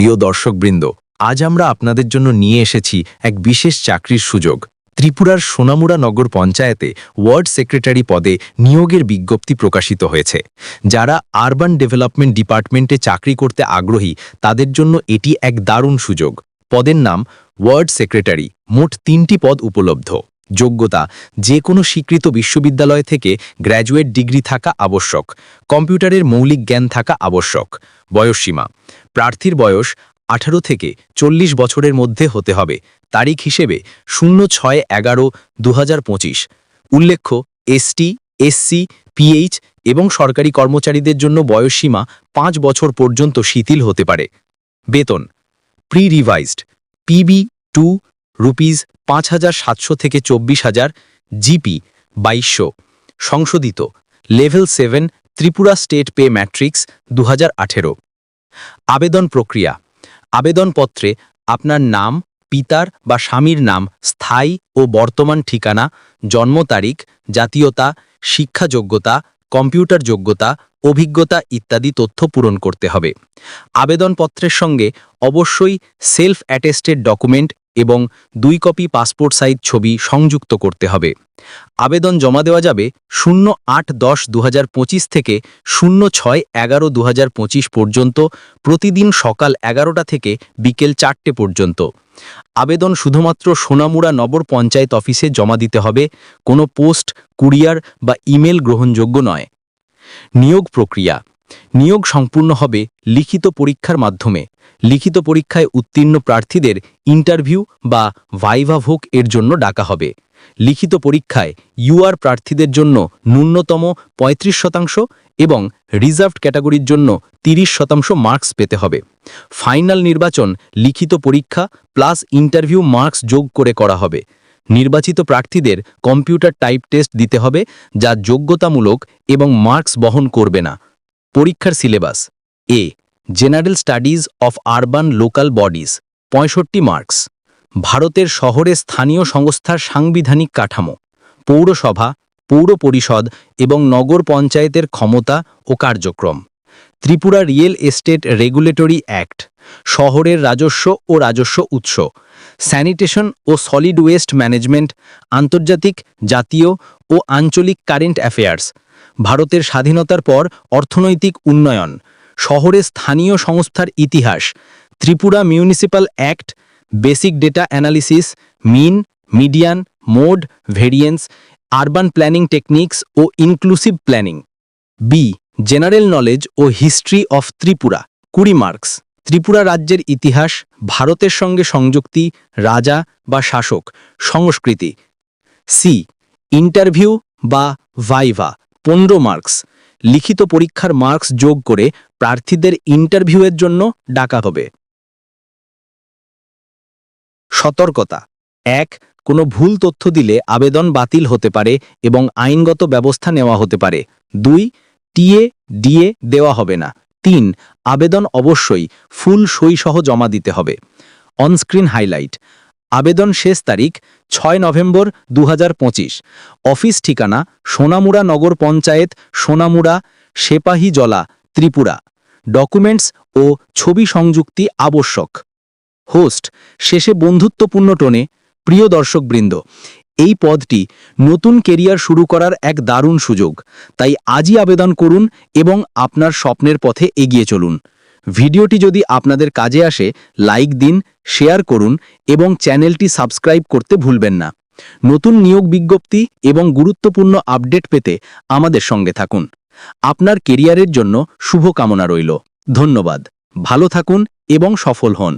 প্রিয় দর্শকবৃন্দ, আজ আমরা আপনাদের জন্য নিয়ে এসেছি এক বিশেষ চাকরির সুযোগ। ত্রিপুরার সোনামুড়া নগর পঞ্চায়েতে ওয়ার্ড সেক্রেটারি পদে নিয়োগের বিজ্ঞপ্তি প্রকাশিত হয়েছে। যারা আরবান ডেভেলপমেন্ট ডিপার্টমেন্টে চাকরি করতে আগ্রহী তাদের জন্য এটি এক দারুণ সুযোগ। পদের নাম ওয়ার্ড সেক্রেটারি। মোট 3টি পদ উপলব্ধ। যোগ্যতা: যে কোনো স্বীকৃত বিশ্ববিদ্যালয় থেকে গ্র্যাজুয়েট ডিগ্রি থাকা আবশ্যক। কম্পিউটারের মৌলিক জ্ঞান থাকা আবশ্যক। বয়সসীমা: প্রার্থীর বয়স 18 থেকে 40 বছরের মধ্যে হতে হবে। তারিখ হিসেবে 06/11/2025। উল্লেখ্য, এসটি, এসসি, পিএইচ এবং সরকারি কর্মচারীদের জন্য বয়সসীমা 5 বছর পর্যন্ত শিথিল হতে পারে। বেতন: প্রি রিভাইজড PB2 ₹5,700 থেকে 24,000, জিপি 2200। সংশোধিত level 7 Tripura state pay matrix 2018। আবেদন প্রক্রিয়া: আবেদনপত্রে আপনার নাম, পিতার বা স্বামীর নাম, স্থায়ী ও বর্তমান ঠিকানা, জন্ম তারিখ, জাতীয়তা, শিক্ষা যোগ্যতা, কম্পিউটার যোগ্যতা, অভিজ্ঞতা ইত্যাদি তথ্য পূরণ করতে হবে। আবেদনপত্রের সঙ্গে অবশ্যই সেলফ অ্যাটেস্টেড ডকুমেন্ট এবং 2 কপি পাসপোর্ট সাইজ ছবি সংযুক্ত করতে হবে। আবেদন জমা দেওয়া যাবে 08/10/2025 থেকে 06/11/2025 পর্যন্ত, প্রতিদিন সকাল 11টা থেকে বিকেল 4টে পর্যন্ত। আবেদন শুধুমাত্র সোনামুড়া নগর পঞ্চায়েত অফিসে জমা দিতে হবে। কোনো পোস্ট, কুরিয়ার বা ইমেল গ্রহণযোগ্য নয়। নিয়োগ প্রক্রিয়া: নিয়োগ সম্পূর্ণ হবে লিখিত পরীক্ষার মাধ্যমে। লিখিত পরীক্ষায় উত্তীর্ণ প্রার্থীদের ইন্টারভিউ বা ভাইভা ভোগ এর জন্য ডাকা হবে। লিখিত পরীক্ষায় ইউআর প্রার্থীদের জন্য ন্যূনতম 35% এবং রিজার্ভড ক্যাটাগরির জন্য 30% মার্কস পেতে হবে। ফাইনাল নির্বাচন লিখিত পরীক্ষা প্লাস ইন্টারভিউ মার্কস যোগ করে করা হবে। নির্বাচিত প্রার্থীদের কম্পিউটার টাইপ টেস্ট দিতে হবে, যা যোগ্যতামূলক এবং মার্কস বহন করবে না। পরীক্ষার syllabus: A, general studies of urban local bodies 65 marks. ভারতের শহরে স্থানীয় সংস্থার সাংবিধানিক কাঠামো, পৌরসভা, পৌর পরিষদ এবং নগর পঞ্চায়েতের ক্ষমতা ও কার্যক্রম। Tripura real estate regulatory act, শহরের রাজস্ব ও রাজস্ব উৎস। স্যানিটেশন ও সলিড ওয়েস্ট ম্যানেজমেন্ট, আন্তর্জাতিক, জাতীয় ও আঞ্চলিক কারেন্ট অ্যাফেয়ার্স। ভারতের স্বাধীনতার পর অর্থনৈতিক উন্নয়ন। শহরে স্থানীয় সংস্থার ইতিহাস। Tripura municipal act, basic data analysis, mean, median, mode, variance, urban planning techniques ও inclusive planning. B, general knowledge ও history of Tripura 20 marks. Tripura রাজ্যের ইতিহাস, ভারতের সঙ্গে সংযুক্তি, রাজা বা শাসক, সংস্কৃতি। সি, ইন্টারভিউ বা ভাইভা 15 মার্কস। লিখিত পরীক্ষার মার্কস যোগ করে প্রার্থীদের ইন্টারভিউয়ের জন্য ডাকা হবে। সতর্কতা: 1. কোনো ভুল তথ্য দিলে আবেদন বাতিল হতে পারে এবং আইনগত ব্যবস্থা নেওয়া হতে পারে। 2. টিএ, ডিএ দেওয়া হবে না। 3. আবেদন অবশ্যই ফুল সই সহ জমা দিতে হবে। অনস্ক্রিন হাইলাইট: আবেদন শেষ তারিখ 6 নভেম্বর 2025। অফিস ঠিকানা সোনামুড়া নগর পঞ্চায়েত, সোনামুড়া, সেপাহীজলা, ত্রিপুরা। ডকুমেন্টস ও ছবি সংযুক্তি আবশ্যক। হোস্ট: শেষে বন্ধুত্বপূর্ণ টোনে, প্রিয় দর্শকবৃন্দ, এই পদটি নতুন কেরিয়ার শুরু করার এক দারুণ সুযোগ। তাই আজই আবেদন করুন এবং আপনার স্বপ্নের পথে এগিয়ে চলুন। ভিডিওটি যদি আপনাদের কাজে আসে, লাইক দিন, শেয়ার করুন এবং চ্যানেলটি সাবস্ক্রাইব করতে ভুলবেন না। নতুন নিয়োগ বিজ্ঞপ্তি এবং গুরুত্বপূর্ণ আপডেট পেতে আমাদের সঙ্গে থাকুন। আপনার কেরিয়ারের জন্য শুভকামনা রইল। ধন্যবাদ। ভালো থাকুন এবং সফল হন।